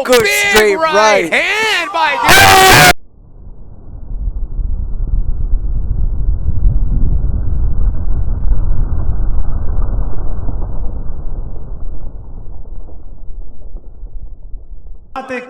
good big straight right. hand by Giron.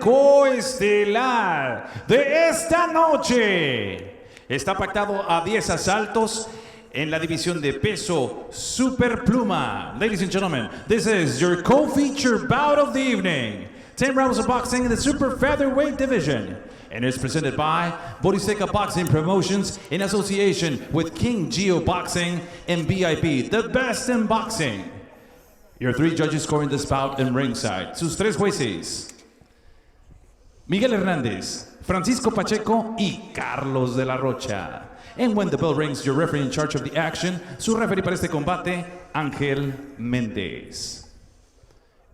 Coestelar de esta noche está pactado a 10 asaltos en la división de peso superpluma. Ladies and gentlemen, this is your co-feature bout of the evening. 10 rounds of boxing in the super featherweight division. And it's presented by Boriseca Boxing Promotions in association with King Geo Boxing and VIP, the best in boxing. Your 3 judges scoring this bout in ringside. Sus 3 jueces: Miguel Hernández, Francisco Pacheco y Carlos de la Rocha. And when the bell rings, your referee in charge of the action, su referee para este combate, Ángel Méndez.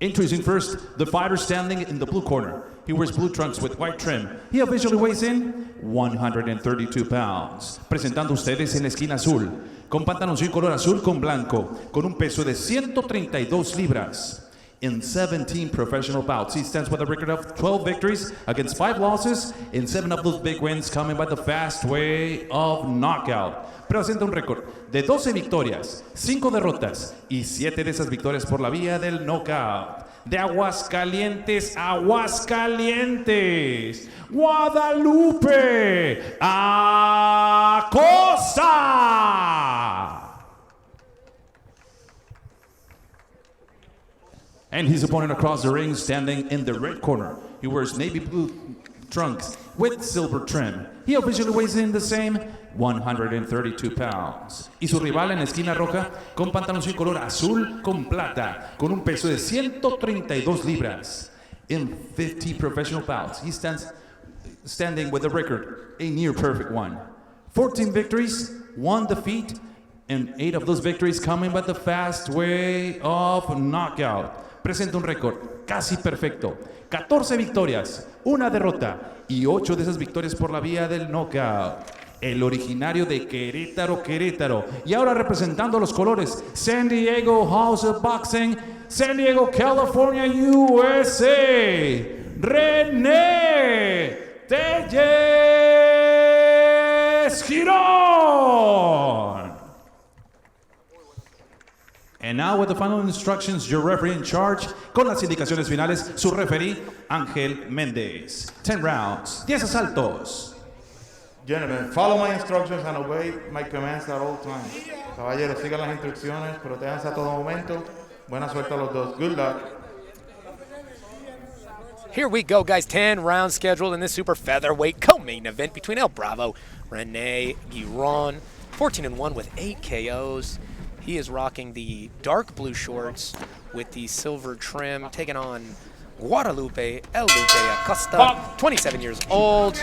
Introducing first, the fighter standing in the blue corner. He wears blue trunks with white trim. He officially weighs in 132 pounds. Presentando ustedes en la esquina azul, con pantaloncillo color azul con blanco, con un peso de 132 libras. In 17 professional bouts, he stands with a record of 12 victories against 5 losses, and 7 of those big wins coming by the fast way of knockout. Presenta un récord de 12 victorias, 5 derrotas y 7 de esas victorias por la vía del knockout. De Aguascalientes, Aguascalientes, Guadalupe, Acosta. And his opponent across the ring, standing in the red corner. He wears navy blue trunks with silver trim. He officially weighs in the same 132 pounds. Y su rival en la esquina roja, con pantaloncillo color azul con plata, con un peso de 132 libras. In 50 professional bouts, he standing with a record, a near perfect one. 14 victories, 1 defeat, and 8 of those victories coming by the fast way of knockout. Presenta un récord casi perfecto. 14 victorias, 1 derrota y 8 de esas victorias por la vía del knockout. El originario de Querétaro, Querétaro. Y ahora representando los colores San Diego House of Boxing, San Diego, California, USA. Rene Giron. And now with the final instructions, your referee in charge, con las indicaciones finales, su referee, Ángel Méndez. 10 rounds, 10 asaltos. Gentlemen, follow my instructions and obey my commands at all times. Caballeros, sigan las instrucciones, protéjanse a todo momento. Buena suerte a los dos. Good luck. Here we go, guys. 10 rounds scheduled in this super featherweight co-main event between El Bravo, Rene, Giron, 14-1 with 8 KOs. He is rocking the dark blue shorts with the silver trim, taking on Guadalupe, El Lupe Acosta, 27 years old.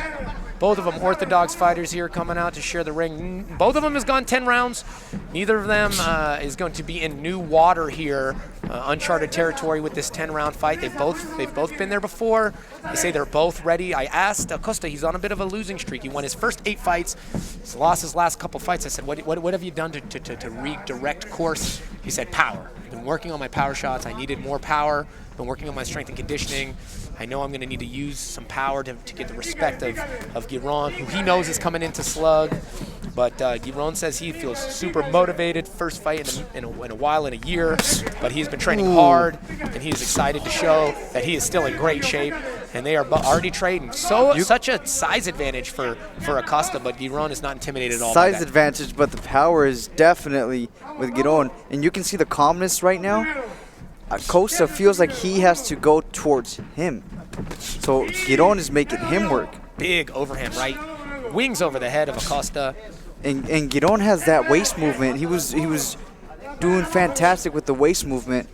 Both of them orthodox fighters here coming out to share the ring. Both of them has gone 10 rounds. Neither of them is going to be in new water here, uncharted territory with this 10-round fight. They've both been there before. They say they're both ready. I asked Acosta, he's on a bit of a losing streak. He won his first 8 fights. He's lost his last couple fights. I said, what have you done to redirect course? He said, power. I've been working on my power shots. I needed more power. Been working on my strength and conditioning. I know I'm going to need to use some power to get the respect of Giron, who he knows is coming into slug. But Giron says he feels super motivated. First fight in a while, in a year. But he's been training hard, and he is excited to show that he is still in great shape. And they are already trading. Such a size advantage for Acosta, but Giron is not intimidated at all. Size advantage, but the power is definitely with Giron. And you can see the calmness right now. Acosta feels like he has to go towards him. So Giron is making him work. Big overhand right. Wings over the head of Acosta. And Giron has that waist movement. He was doing fantastic with the waist movement,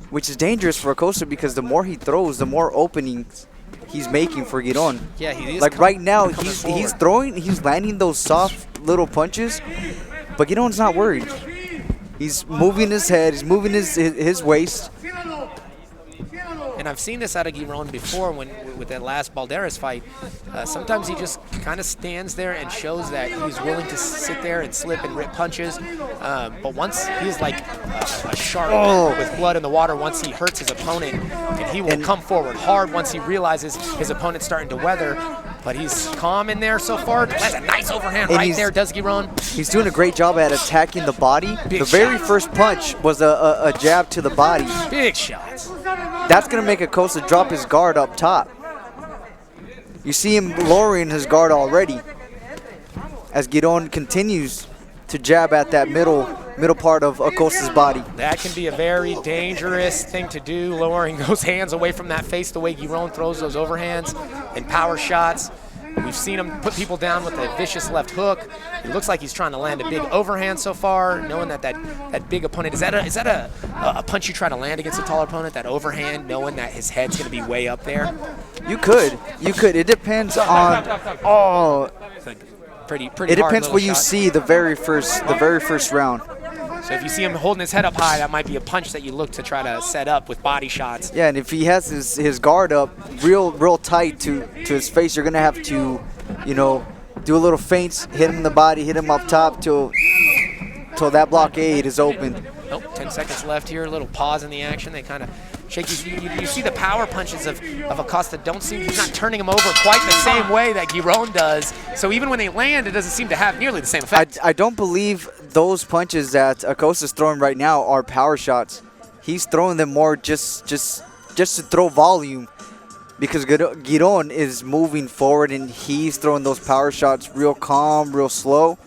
which is dangerous for Acosta because the more he throws, the more openings he's making for Giron. Yeah, he is. Like right now, he's throwing, he's landing those soft little punches, but Giron's not worried. He's moving his head, he's moving his waist. and I've seen this out of Giron before with that last Balderas fight. Sometimes he just kind of stands there and shows that he's willing to sit there and slip and rip punches. But once he's like a shark with blood in the water, once he hurts his opponent, and he will come forward hard once he realizes his opponent's starting to weather. But he's calm in there so far. That's a nice overhand right there, does Giron. He's doing a great job at attacking the body. The very first punch was a jab to the body. Big shots. That's going to make Acosta drop his guard up top. You see him lowering his guard already as Giron continues to jab at that middle part of Acosta's body. That can be a very dangerous thing to do, lowering those hands away from that face the way Giron throws those overhands and power shots. We've seen him put people down with a vicious left hook. It looks like he's trying to land a big overhand so far, knowing that big opponent. Is that a punch you try to land against a taller opponent, that overhand, knowing that his head's going to be way up there? You could. It depends on. Pretty it depends what what you see the very first round. So if you see him holding his head up high, that might be a punch that you look to try to set up with body shots. Yeah, and if he has his guard up real tight to his face, you're gonna have to, do a little feints, hit him in the body, hit him up top till that blockade is open. Nope, 10 seconds left here. A little pause in the action. They kind of shake. You see the power punches of Acosta he's not turning him over quite the same way that Giron does. So even when they land, it doesn't seem to have nearly the same effect. I don't believe those punches that Acosta's throwing right now are power shots. He's throwing them more just to throw volume, because Giron is moving forward and he's throwing those power shots real calm, real slow.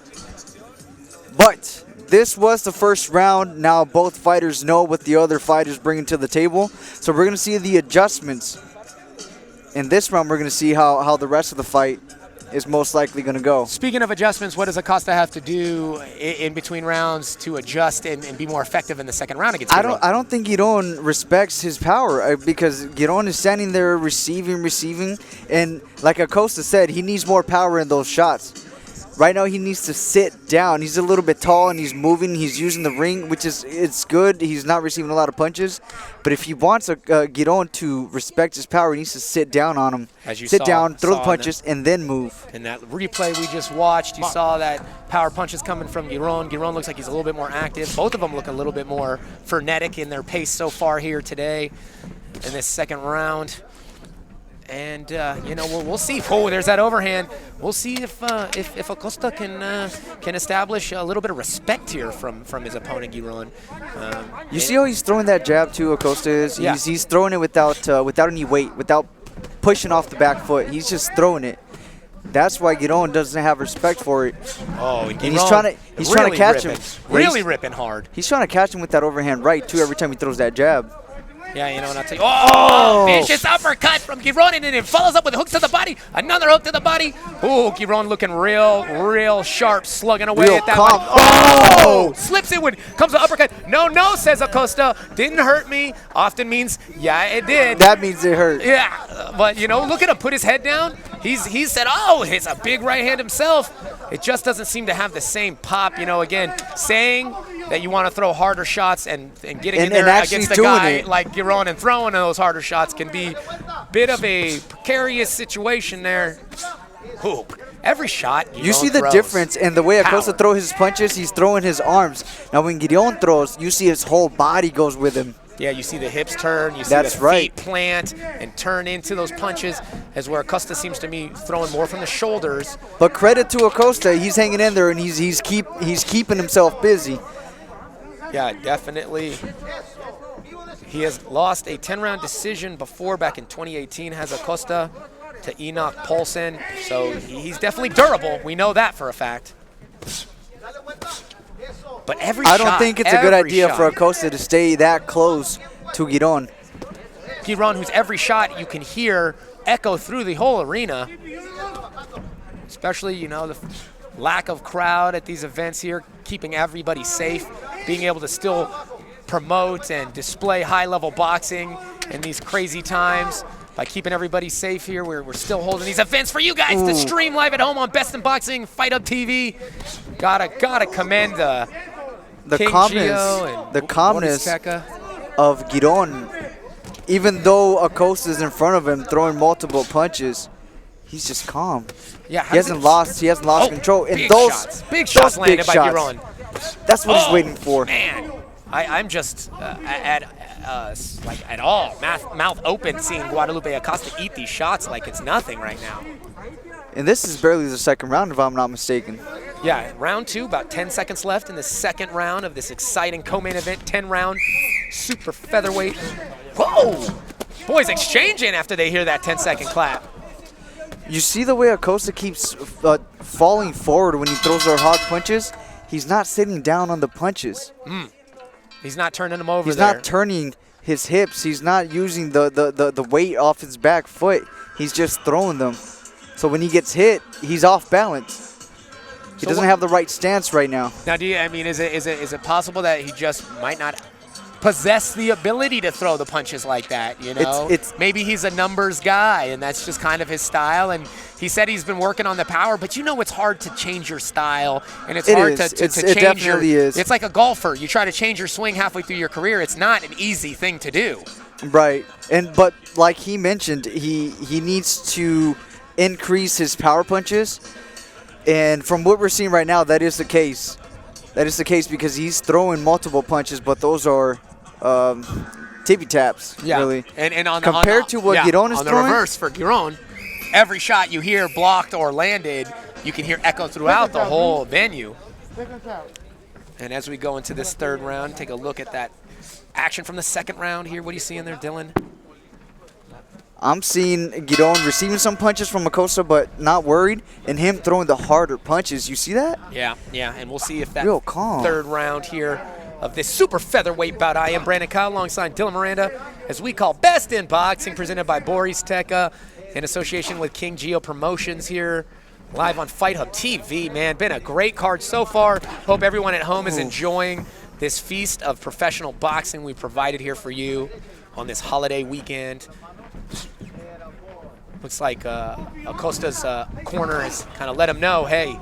But this was the first round. Now both fighters know what the other fighters bringing to the table. So we're going to see the adjustments. In this round, we're going to see how the rest of the fight is most likely going to go. Speaking of adjustments, what does Acosta have to do in between rounds to adjust and be more effective in the second round against Giron? I don't think Giron respects his power, because Giron is standing there receiving. And like Acosta said, he needs more power in those shots. Right now, he needs to sit down. He's a little bit tall, and he's moving. He's using the ring, it's good. He's not receiving a lot of punches. But if he wants Giron to respect his power, he needs to sit down on him. Sit down, throw the punches, and then move. In that replay we just watched, you saw that power punches coming from Giron. Giron looks like he's a little bit more active. Both of them look a little bit more frenetic in their pace so far here today in this second round. And we'll see. Oh, there's that overhand. We'll see if Acosta can establish a little bit of respect here from his opponent Giron. You see how he's throwing that jab too? Acosta is. Yeah. He's throwing it without any weight, without pushing off the back foot. He's just throwing it. That's why Giron doesn't have respect for it. Oh, and he's trying to catch him. Really ripping hard. He's trying to catch him with that overhand right too every time he throws that jab. Yeah, and I'll tell you. Oh, vicious uppercut from Giron, and then it follows up with hooks to the body. Another hook to the body. Oh, Giron looking real sharp, slugging away at that one. Oh, slips it when comes the uppercut. No, says Acosta. Didn't hurt me. Often means, yeah, it did. That means it hurt. Yeah, but look at him put his head down. He said, oh, it's a big right hand himself. It just doesn't seem to have the same pop. Again, saying that you want to throw harder shots and getting in there against a guy like Giron and throwing those harder shots can be a bit of a precarious situation there. Ooh, every shot Giron you see the difference in the way Acosta throws his punches. He's throwing his arms. Now when Giron throws, you see his whole body goes with him. Yeah, you see the hips turn, you see the feet plant and turn into those punches, as where Acosta seems to be throwing more from the shoulders. But credit to Acosta, he's hanging in there and he's keeping himself busy. Yeah, definitely. He has lost a 10-round decision before, back in 2018, has Acosta to Enoch Paulson. So he's definitely durable. We know that for a fact. But I don't think it's a good idea for Acosta to stay that close to Giron. Giron, whose every shot you can hear echo through the whole arena. Especially, the lack of crowd at these events here, keeping everybody safe, being able to still promote and display high-level boxing in these crazy times. By keeping everybody safe here, we're still holding these events for you guys to stream live at home on Best in Boxing, Fight Up TV. Gotta commend the calmness of Giron even though Acosta's in front of him throwing multiple punches, he's just calm. Yeah, He hasn't lost control. And big those shots. Big shots big landed by shots, Giron. that's what he's waiting for. Man, I'm just like at all mouth open, seeing Guadalupe Acosta eat these shots like it's nothing right now. And this is barely the second round, if I'm not mistaken. Yeah, round 2, about 10 seconds left in the second round of this exciting co-main event, 10-round super featherweight. Whoa! Boys exchanging after they hear that 10-second clap. You see the way Acosta keeps falling forward when he throws those hard punches? He's not sitting down on the punches. He's not turning them over He's there. not turning his hips. He's not using the weight off his back foot. He's just throwing them. So when he gets hit, he's off balance. He doesn't have the right stance right now. Now, is it possible that he just might not possess the ability to throw the punches like that, you know? Maybe he's a numbers guy, and that's just kind of his style. And he said he's been working on the power, but you know it's hard to change your style, and it's hard to change it definitely is. It's like a golfer. You try to change your swing halfway through your career. It's not an easy thing to do. Right. But like he mentioned, he needs to increase his power punches. And from what we're seeing right now, that is the case. That is the case because he's throwing multiple punches, but those are tippy taps, really. And on compared to what Giron is on the throwing, reverse for Giron, every shot you hear blocked or landed, you can hear echo throughout the whole venue. And as we go into this third round, take a look at that action from the second round here. What are you seeing there, Dylan? I'm seeing Giron receiving some punches from Acosta, but not worried, and him throwing the harder punches. You see that? Yeah, and we'll see if that real calm third round here of this super featherweight bout. I am Brandon Kyle alongside Dylan Miranda, as we call Best in Boxing, presented by Boris Teka in association with King Geo Promotions here, live on Fight Hub TV. Man, been a great card so far. Hope everyone at home is enjoying this feast of professional boxing we provided here for you on this holiday weekend. Looks like Acosta's corner has kind of let him know, hey,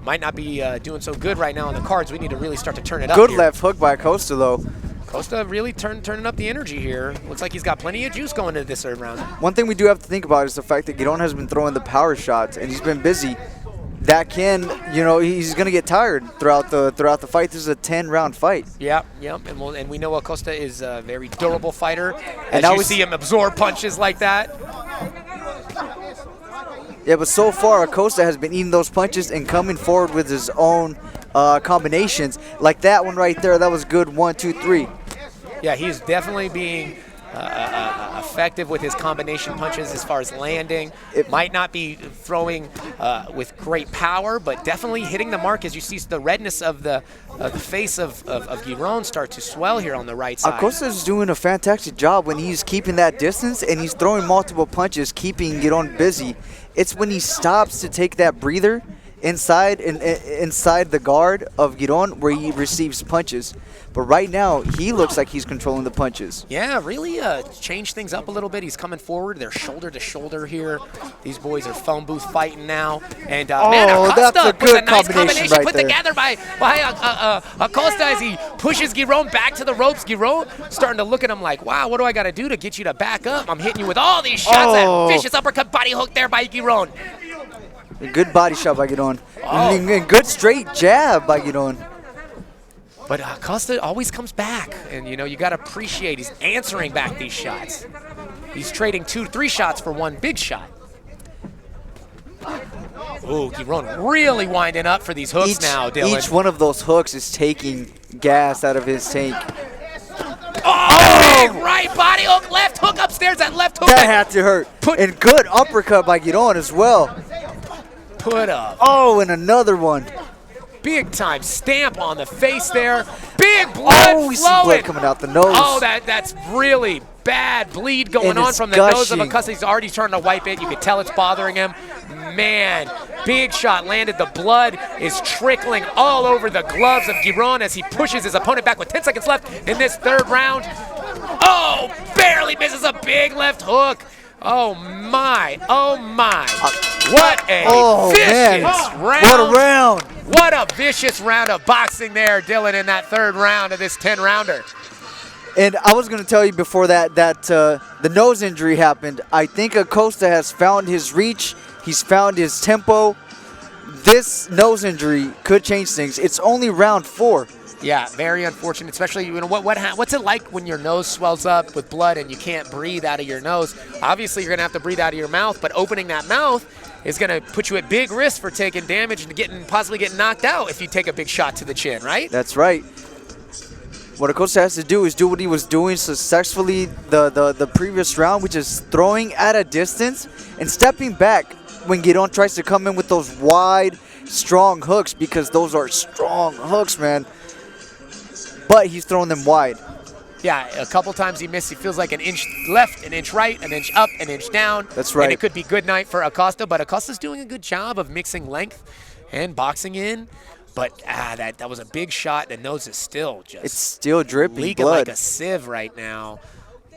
might not be doing so good right now on the cards. We need to really start to turn it up. Good here. left hook by Acosta, though. Acosta really turning up the energy here. Looks like he's got plenty of juice going into this third round. One thing we do have to think about is the fact that Giron has been throwing the power shots, and he's been busy. That can, he's going to get tired throughout the fight. This is a 10-round fight. Yep. And we know Acosta is a very durable fighter. As you see him absorb punches like that. Yeah, but so far Acosta has been eating those punches and coming forward with his own combinations. Like that one right there, that was good 1, 2, 3. Yeah, he's definitely being effective with his combination punches as far as landing. It might not be throwing with great power, but definitely hitting the mark as you see the redness of the face of Giron start to swell here on the right side. Acosta's doing a fantastic job when he's keeping that distance and he's throwing multiple punches, keeping Giron busy. It's when he stops to take that breather inside the guard of Giron where he receives punches. But right now, he looks like he's controlling the punches. Yeah, really changed things up a little bit. He's coming forward. They're shoulder to shoulder here. These boys are phone booth fighting now. And man, Acosta that's a good with a nice combination right put there. together by Acosta as he pushes Giron back to the ropes. Giron starting to look at him like, wow, what do I got to do to get you to back up? I'm hitting you with all these shots. That vicious uppercut body hook there by Giron. A good body shot by Giron. And good straight jab by Giron. But Acosta always comes back, and you got to appreciate he's answering back these shots. He's trading 2, 3 shots for one big shot. Ooh, Giron really winding up for these hooks now, Dylan. Each one of those hooks is taking gas out of his tank. Oh! Big right body hook, left hook upstairs, that left hook. That had to hurt. And good uppercut by Giron as well. Put up. Oh, and another one. Big time stamp on the face there. Big blood we see flowing. blood coming out the nose. Oh, that's really bad bleed going on from the nose of Acosta. He's already starting to wipe it. You can tell it's bothering him. Man, big shot landed. The blood is trickling all over the gloves of Giron as he pushes his opponent back with 10 seconds left in this third round. Oh, barely misses a big left hook. Oh my, what a vicious round. What a round. What a vicious round of boxing there, Dylan, in that third round of this 10-rounder. And I was going to tell you before that the nose injury happened. I think Acosta has found his reach. He's found his tempo. This nose injury could change things. It's only round 4. Yeah, very unfortunate, especially, you know, what's it like when your nose swells up with blood and you can't breathe out of your nose? Obviously, you're going to have to breathe out of your mouth, but opening that mouth is going to put you at big risk for taking damage and possibly getting knocked out if you take a big shot to the chin, right? That's right. What Acosta has to do is do what he was doing successfully the previous round, which is throwing at a distance and stepping back when Giron tries to come in with those wide, strong hooks, because those are strong hooks, man. But he's throwing them wide. Yeah, a couple times he missed. He feels like an inch left, an inch right, an inch up, an inch down. That's right. And it could be good night for Acosta, but Acosta's doing a good job of mixing length and boxing in. But that was a big shot. The nose is still just... It's still dripping leaking blood. like a sieve right now.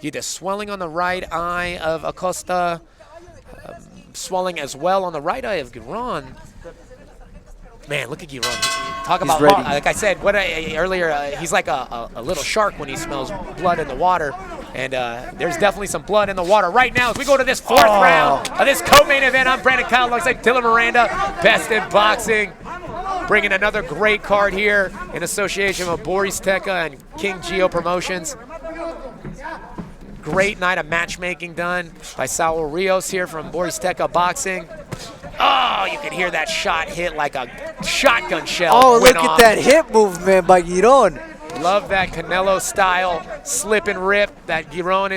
The swelling on the right eye of Acosta. Swelling as well on the right eye of Giron. Man, look at Giron. Talk about, ready. like I said earlier, he's like a little shark when he smells blood in the water. And there's definitely some blood in the water right now as we go to this 4th round of this co-main event. I'm Brandon Kyle alongside Dylan Miranda, Best in Boxing. Bringing another great card here in association with Boris Teka and King Geo Promotions. Great night of matchmaking done by Saul Rios here from Boris Teka Boxing. Oh, you can hear that shot hit like a shotgun shell. Oh, look at that hip movement by Giron. Love that Canelo style slip and rip that Giron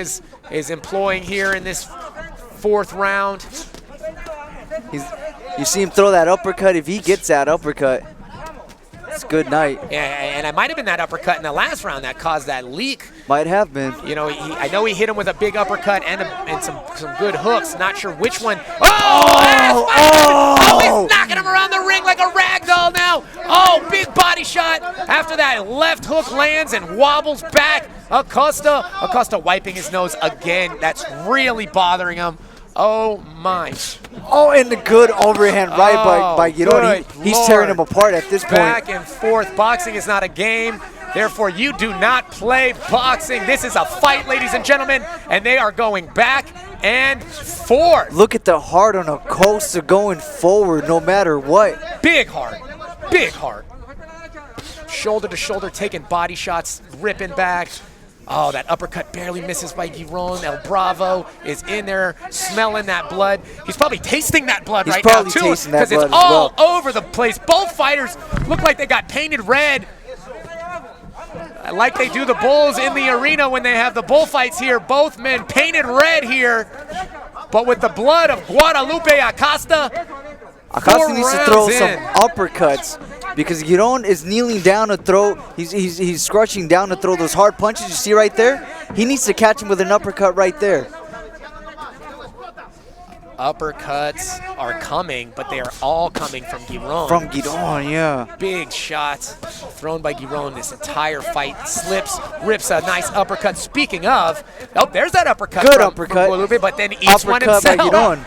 is employing here in this 4th round. You see him throw that uppercut. If he gets that uppercut, it's good night. Yeah, and it might have been that uppercut in the last round that caused that leak. Might have been. You know, I know he hit him with a big uppercut and some good hooks. Not sure which one. He's knocking him around the ring like a rag doll now. Oh, big body shot. After that left hook lands and wobbles back. Acosta wiping his nose again. That's really bothering him. Oh, my. Oh, and the good overhand right by Giron. He's tearing him apart at this point. Back and forth. Boxing is not a game. Therefore, you do not play boxing. This is a fight, ladies and gentlemen, and they are going back and forth. Look at the heart on Acosta going forward no matter what. Big heart. Big heart. Shoulder to shoulder, taking body shots, ripping back. Oh, that uppercut barely misses by Giron. El Bravo is in there smelling that blood. He's probably tasting that blood right now, too, because it's all over the place. Both fighters look like they got painted red, like they do the bulls in the arena when they have the bullfights here. Both men painted red here, but with the blood of Guadalupe Acosta. Acosta needs to throw some uppercuts because Giron is kneeling down to throw. He's scratching down to throw those hard punches you see right there. He needs to catch him with an uppercut right there. Uppercuts are coming, but they are all coming from Giron. From Giron, yeah. Big shots thrown by Giron this entire fight. Slips, rips a nice uppercut. Speaking of, there's that uppercut. Good from uppercut. Guadalupe, but then eats one himself. By Giron.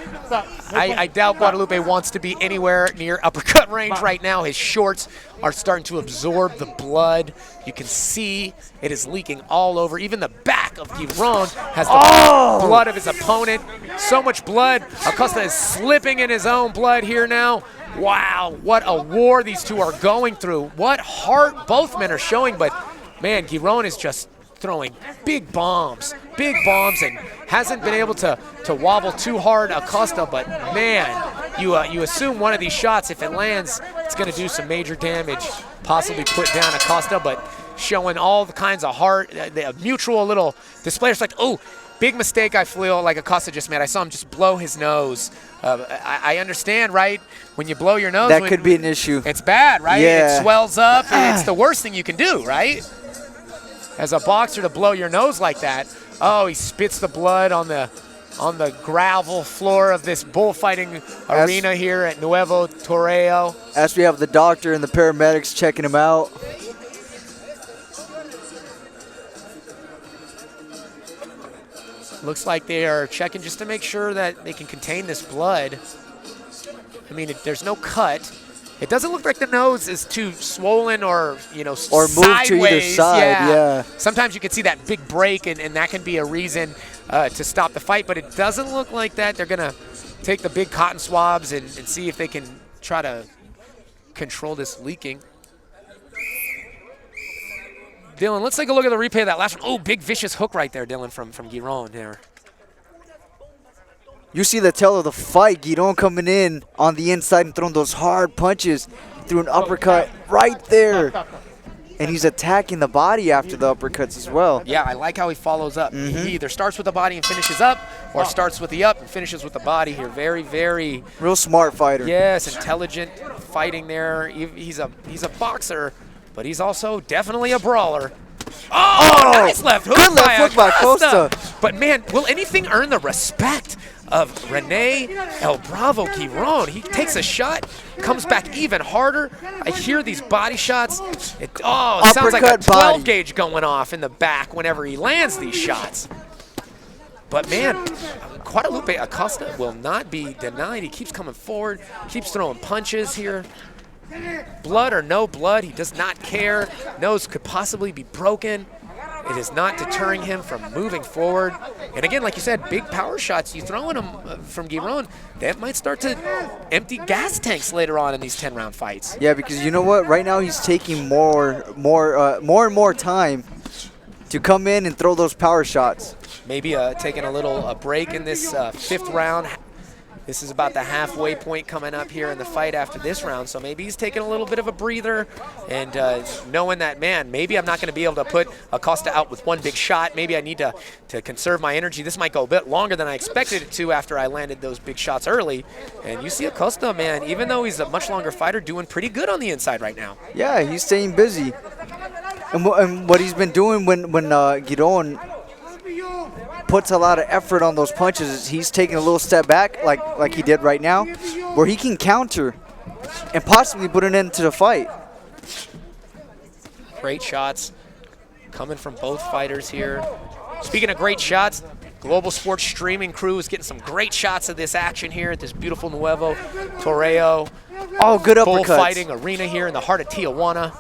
I doubt Guadalupe wants to be anywhere near uppercut range right now. His shorts are starting to absorb the blood. You can see it is leaking all over. Even the back of Giron has the blood of his opponent. So much blood. Acosta is slipping in his own blood here now. Wow, what a war these two are going through. What heart both men are showing, but man, Giron is just throwing big bombs, and hasn't been able to wobble too hard Acosta, but man, you assume one of these shots, if it lands, it's gonna do some major damage, possibly put down Acosta, but showing all the kinds of heart, the mutual little display. It's like, oh, big mistake I feel like Acosta just made. I saw him just blow his nose. I understand, right? When you blow your nose. That could be an issue. It's bad, right? Yeah. It swells up, and it's the worst thing you can do, right? As a boxer to blow your nose like that. Oh, he spits the blood on the gravel floor of this bullfighting arena here at Nuevo Torreo. As we have the doctor and the paramedics checking him out. Looks like they are checking just to make sure that they can contain this blood. I mean, there's no cut. It doesn't look like the nose is too swollen or, you know, Or moved sideways. to either side, yeah. Sometimes you can see that big break, and that can be a reason to stop the fight, but it doesn't look like that. They're going to take the big cotton swabs and see if they can try to control this leaking. Dylan, let's take a look at the replay of that last one. Oh, big vicious hook right there, Dylan, from Giron there. You see the tail of the fight. Giron coming in on the inside and throwing those hard punches. Threw an uppercut right there. And he's attacking the body after the uppercuts as well. Yeah, I like how he follows up. He either starts with the body and finishes up, or starts with the up and finishes with the body here. Very, very... Real smart fighter. Yes, intelligent fighting there. He's a boxer, but he's also definitely a brawler. Oh, nice left hook, good left hook by Acosta. But man, will anything earn the respect of Rene El Bravo Giron? He takes a shot, comes back even harder. I hear these body shots. It sounds like a 12 gauge going off in the back whenever he lands these shots. But man, Guadalupe Acosta will not be denied. He keeps coming forward, keeps throwing punches here. Blood or no blood, he does not care. Nose could possibly be broken. It is not deterring him from moving forward. And again, like you said, big power shots you throwing them from Giron, that might start to empty gas tanks later on in these 10-round fights. Yeah, because you know what? Right now he's taking more and more time to come in and throw those power shots. Maybe taking a little break in this 5th round. This is about the halfway point coming up here in the fight after this round, so maybe he's taking a little bit of a breather and knowing that, man, maybe I'm not going to be able to put Acosta out with one big shot. Maybe I need to conserve my energy. This might go a bit longer than I expected it to after I landed those big shots early. And you see Acosta, man, even though he's a much longer fighter, doing pretty good on the inside right now. Yeah, he's staying busy. And what he's been doing when Giron puts a lot of effort on those punches, he's taking a little step back like he did right now, where he can counter and possibly put an end to the fight. Great shots coming from both fighters here. Speaking of great shots, Global Sports streaming crew is getting some great shots of this action here at this beautiful Nuevo Toreo. Oh, good uppercuts. Bullfighting arena here in the heart of Tijuana.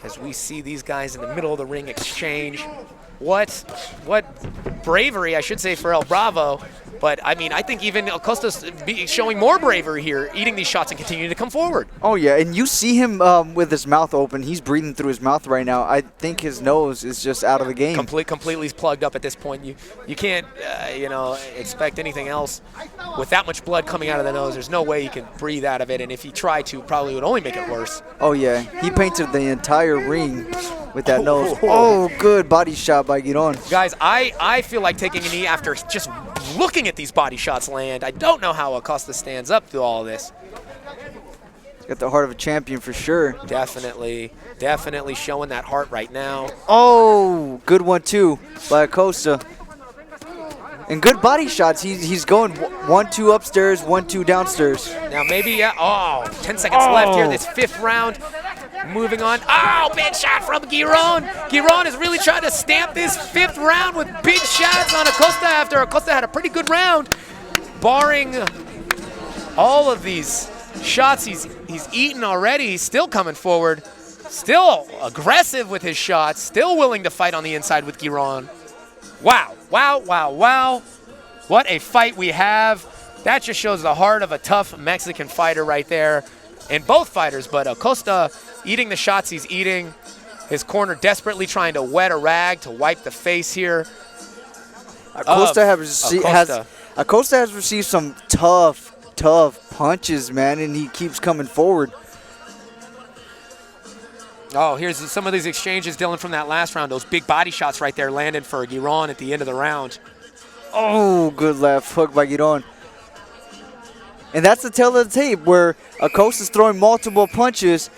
As we see these guys in the middle of the ring exchange. What bravery, I should say, for El Bravo. But, I mean, I think even Acosta's showing more bravery here, eating these shots and continuing to come forward. Oh, yeah, and you see him with his mouth open. He's breathing through his mouth right now. I think his nose is just out of the game. Completely plugged up at this point. You can't, expect anything else. With that much blood coming out of the nose, there's no way he can breathe out of it. And if he tried to, probably would only make it worse. Oh, yeah. He painted the entire ring with that nose. Oh, good body shot by Giron. Guys, I feel like taking a knee after just looking at these body shots land. I don't know how Acosta stands up through all this. He's got the heart of a champion for sure. Definitely showing that heart right now. Oh, good one too by Acosta. And good body shots. He's going 1-2 upstairs, 1-2 downstairs. Now maybe, 10 seconds left here, this 5th round. Moving on. Oh, big shot from Giron. Giron is really trying to stamp this 5th round with big shots on Acosta after Acosta had a pretty good round. Barring all of these shots he's eaten already, he's still coming forward. Still aggressive with his shots. Still willing to fight on the inside with Giron. Wow. What a fight we have. That just shows the heart of a tough Mexican fighter right there. In both fighters, but Acosta eating the shots he's eating. His corner desperately trying to wet a rag to wipe the face here. Acosta has received some tough punches, man, and he keeps coming forward. Oh, here's some of these exchanges, Dylan, from that last round. Those big body shots right there landed for Giron at the end of the round. Oh, good left hook by Giron. And that's the tail of the tape where Acosta's throwing multiple punches,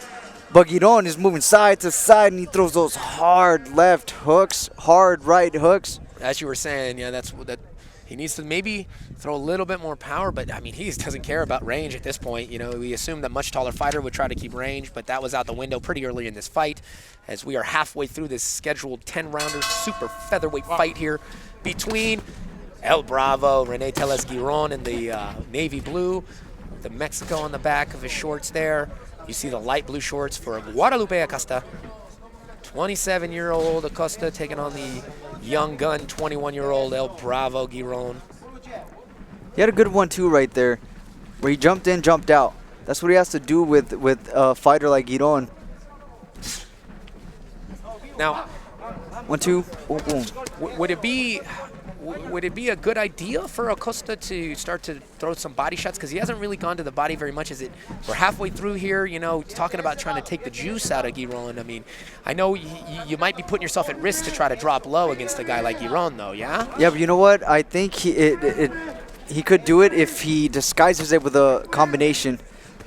but Giron is moving side to side, and he throws those hard left hooks, hard right hooks. As you were saying, yeah, that he needs to maybe throw a little bit more power, but I mean, he doesn't care about range at this point. You know, we assumed that much taller fighter would try to keep range, but that was out the window pretty early in this fight, as we are halfway through this scheduled 10-rounder super featherweight fight here between El Bravo, Rene Giron in the navy blue, The Mexico on the back of his shorts there. You see the light blue shorts for Guadalupe Acosta. 27-year-old Acosta taking on the young gun, 21-year-old El Bravo Giron. He had a good 1-2 right there, where he jumped in, jumped out. That's what he has to do with a fighter like Giron. Now, 1-2, boom, boom. would it be a good idea for Acosta to start to throw some body shots? Because he hasn't really gone to the body very much. We're halfway through here, you know, talking about trying to take the juice out of Giron. I mean, I know you might be putting yourself at risk to try to drop low against a guy like Giron, though, yeah? Yeah, but you know what? I think he could do it if he disguises it with a combination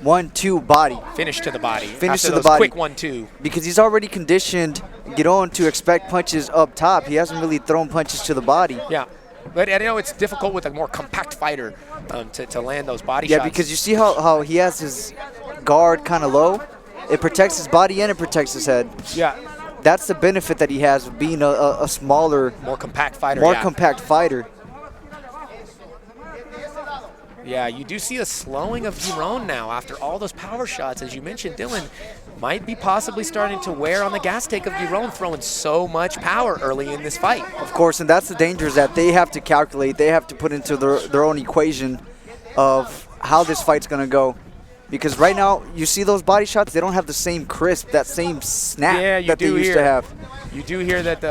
1-2 body. Finish to the body. Finish after to the those body. Quick 1-2. Because he's already conditioned Giron to expect punches up top. He hasn't really thrown punches to the body. Yeah. But I know it's difficult with a more compact fighter to land those body Yeah, shots. because you see how he has his guard kind of low? It protects his body and it protects his head. Yeah. That's the benefit that he has of being a smaller, More compact fighter. more yeah. compact fighter. Yeah, you do see a slowing of Giron now after all those power shots. As you mentioned, Dylan might be possibly starting to wear on the gas tank of Giron, throwing so much power early in this fight. Of course, and that's the danger, is that they have to calculate, they have to put into their own equation of how this fight's going to go. Because right now, you see those body shots, they don't have the same crisp, that same snap that they used to have. You do hear that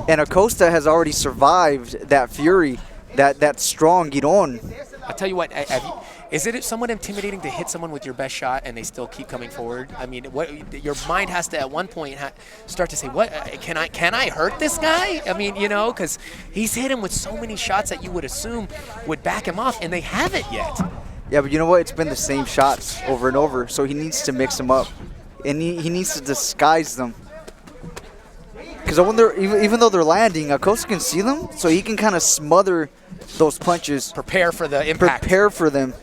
And Acosta has already survived that fury, that strong Giron. I'll tell you what, is it somewhat intimidating to hit someone with your best shot and they still keep coming forward? I mean, your mind has to at one point start to say, "What can I hurt this guy?" I mean, you know, because he's hit him with so many shots that you would assume would back him off, and they haven't yet. Yeah, but you know what? It's been the same shots over and over, so he needs to mix them up, and he needs to disguise them. Because even though they're landing, Acosta can see them, so he can kind of smother those punches. Prepare for the impact. Prepare for them,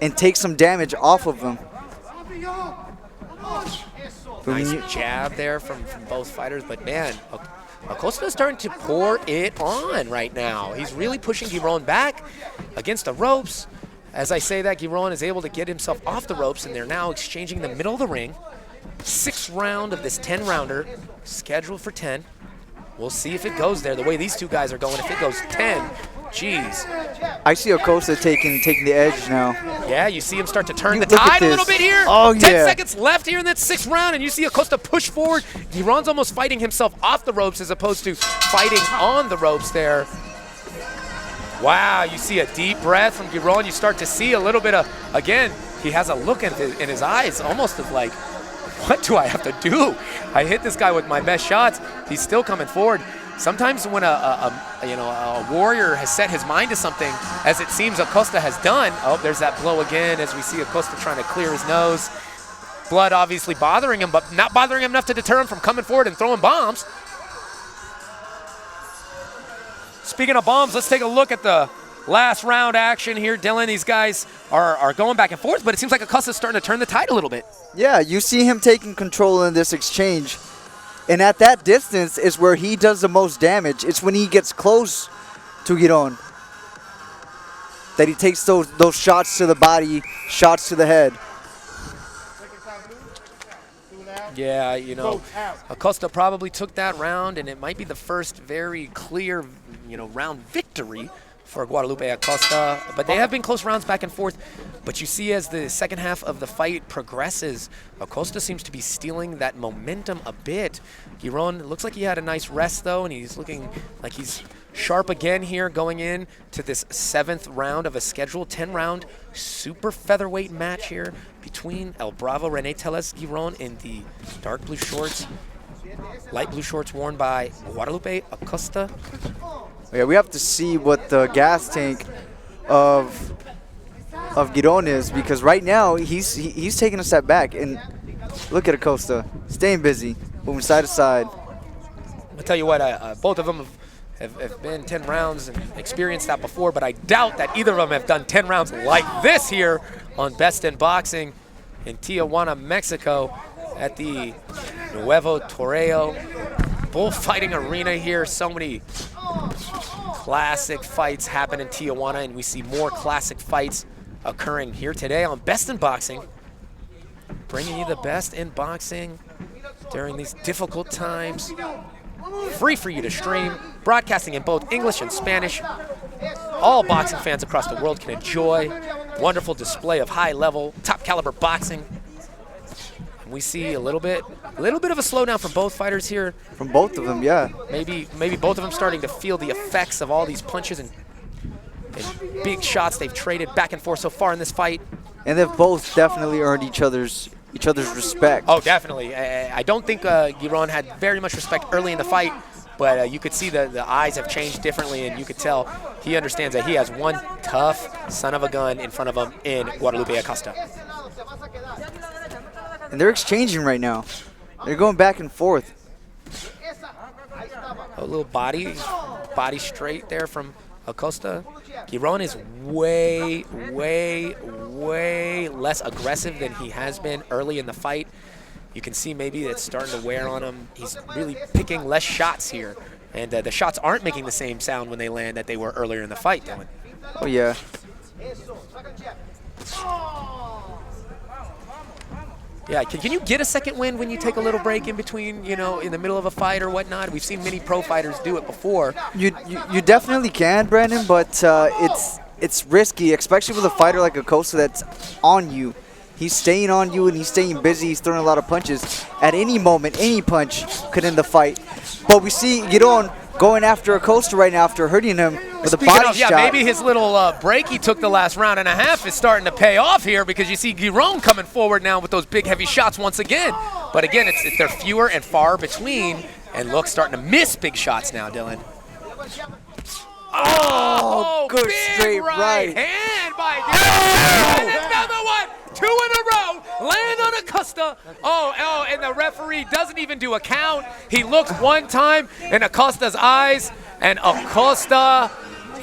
and take some damage off of them. Nice jab there from both fighters, but man, Acosta is starting to pour it on right now. He's really pushing Giron back against the ropes. As I say that, Giron is able to get himself off the ropes, and they're now exchanging in the middle of the ring. 6th round of this 10-rounder, scheduled for 10. We'll see if it goes there. The way these two guys are going, if it goes 10, geez. I see Acosta taking the edge now. Yeah, you see him start to turn the Look at tide a little this. bit here. Oh, 10 yeah. seconds left here in that 6th round, and you see Acosta push forward. Giron's almost fighting himself off the ropes as opposed to fighting on the ropes there. Wow, you see a deep breath from Giron. You start to see a little bit of, again, he has a look in his eyes almost of like, what do I have to do? I hit this guy with my best shots. He's still coming forward. Sometimes when a warrior has set his mind to something, as it seems Acosta has done, oh, there's that blow again as we see Acosta trying to clear his nose. Blood obviously bothering him, but not bothering him enough to deter him from coming forward and throwing bombs. Speaking of bombs, let's take a look at the last round action here. Dylan, these guys are going back and forth, but it seems like Acosta's starting to turn the tide a little bit. Yeah, you see him taking control in this exchange. And at that distance is where he does the most damage. It's when he gets close to Giron that he takes those shots to the body, shots to the head. Yeah, you know, Acosta probably took that round, and it might be the first very clear, round victory for Guadalupe Acosta. But they have been close rounds back and forth. But you see as the second half of the fight progresses, Acosta seems to be stealing that momentum a bit. Giron looks like he had a nice rest, though, and he's looking like he's sharp again here going in to this 7th round of a scheduled 10-round super featherweight match here between El Bravo Rene Tellez Giron in the dark blue shorts, light blue shorts worn by Guadalupe Acosta. Yeah, we have to see what the gas tank of Giron is, because right now he's taking a step back, and look at Acosta staying busy, moving side to side. I'll tell you what, both of them have been 10 rounds and experienced that before, but I doubt that either of them have done 10 rounds like this here on Best in Boxing in Tijuana, Mexico at the Nuevo Toreo bullfighting arena here. So many classic fights happen in Tijuana, and we see more classic fights occurring here today on Best in Boxing, bringing you the best in boxing during these difficult times. Free for you to stream, broadcasting in both English and Spanish. All boxing fans across the world can enjoy wonderful display of high-level, top-caliber boxing. And we see a little bit of a slowdown from both fighters here. From both of them, yeah. Maybe both of them starting to feel the effects of all these punches and big shots they've traded back and forth so far in this fight. And they've both definitely earned each other's respect. Oh, definitely. I don't think Giron had very much respect early in the fight, but you could see the eyes have changed differently, and you could tell he understands that he has one tough son of a gun in front of him in Guadalupe Acosta. And they're exchanging right now. They're going back and forth. A little body straight there from Acosta. Giron is way less aggressive than he has been early in the fight. You can see maybe it's starting to wear on him. He's really picking less shots here. And the shots aren't making the same sound when they land that they were earlier in the fight, Dylan. Oh, yeah. Yeah, can you get a second win when you take a little break in between, you know, in the middle of a fight or whatnot? We've seen many pro fighters do it before. You definitely can, Brandon, but it's risky, especially with a fighter like Acosta that's on you. He's staying on you and he's staying busy. He's throwing a lot of punches. At any moment, any punch could end the fight. But we see Giron going after Acosta right now after hurting him with a body shot. Maybe his little break he took the last round and a half is starting to pay off here, because you see Giron coming forward now with those big, heavy shots once again. But again, they're fewer and far between, and look, starting to miss big shots now, Dylan. Oh, good big straight right. hand by Giron. And another one. 2 in a row, land on Acosta. Oh, and the referee doesn't even do a count. He looks one time in Acosta's eyes, and Acosta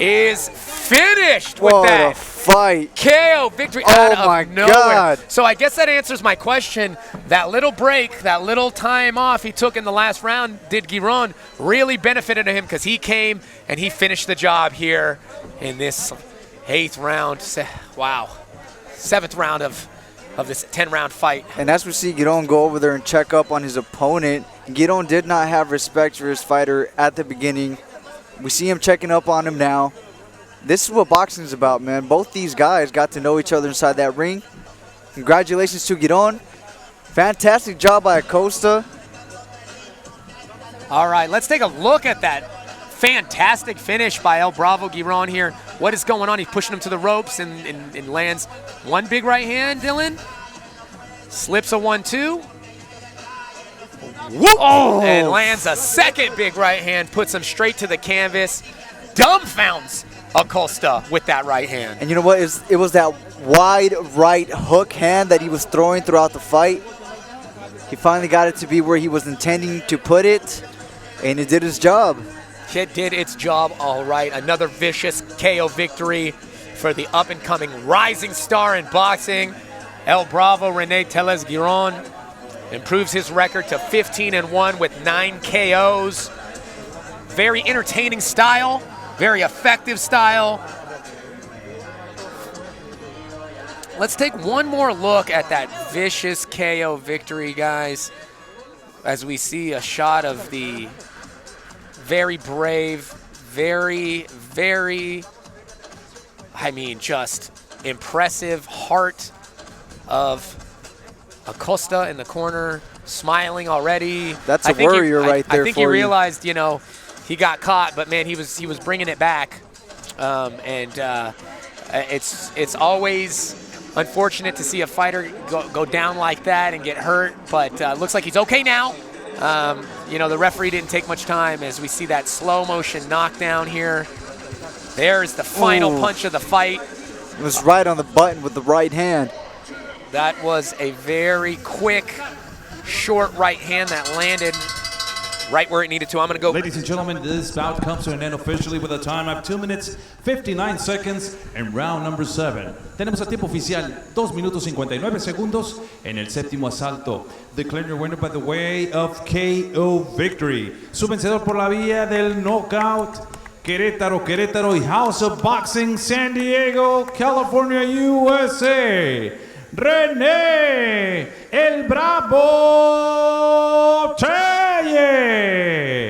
is finished with that. What a fight. KO victory out of nowhere. God. So I guess that answers my question. That little break, that little time off he took in the last round, did Giron really benefited him, because he came and he finished the job here in this 8th round. Wow. 7th round of this 10-round fight. And as we see Giron go over there and check up on his opponent, Giron did not have respect for his fighter at the beginning. We see him checking up on him now. This is what boxing is about, man. Both these guys got to know each other inside that ring. Congratulations to Giron. Fantastic job by Acosta. All right, let's take a look at that fantastic finish by El Bravo Giron here. What is going on? He's pushing him to the ropes and lands one big right hand, Dylan. Slips a 1-2. Oh! And lands a second big right hand, puts him straight to the canvas. Dumbfounds Acosta with that right hand. And you know what? It was that wide right hook hand that he was throwing throughout the fight. He finally got it to be where he was intending to put it, and it did his job. It did its job all right. Another vicious KO victory for the up-and-coming rising star in boxing. El Bravo Rene Teles Giron improves his record to 15-1 with 9 KOs. Very entertaining style, very effective style. Let's take one more look at that vicious KO victory, guys, as we see a shot of the very brave, very, just impressive heart of Acosta in the corner, smiling already. That's a warrior right there. I think he realized, you know, he got caught, but man, he was bringing it back. It's always unfortunate to see a fighter go down like that and get hurt, but looks like he's okay now. You know, the referee didn't take much time as we see that slow motion knockdown here. There's the final punch of the fight. It was right on the button with the right hand. That was a very quick, short right hand that landed right where it needed to. I'm going to go. Ladies and gentlemen, this bout comes to an end officially with a time of 2 minutes, 59 seconds in round number 7. Tenemos a tiempo oficial 2 minutos 59 segundos en el séptimo asalto. Declare your winner by the way of KO victory. Su vencedor por la vía del knockout, Querétaro y House of Boxing, San Diego, California, USA. Rene, el Bravo Telles.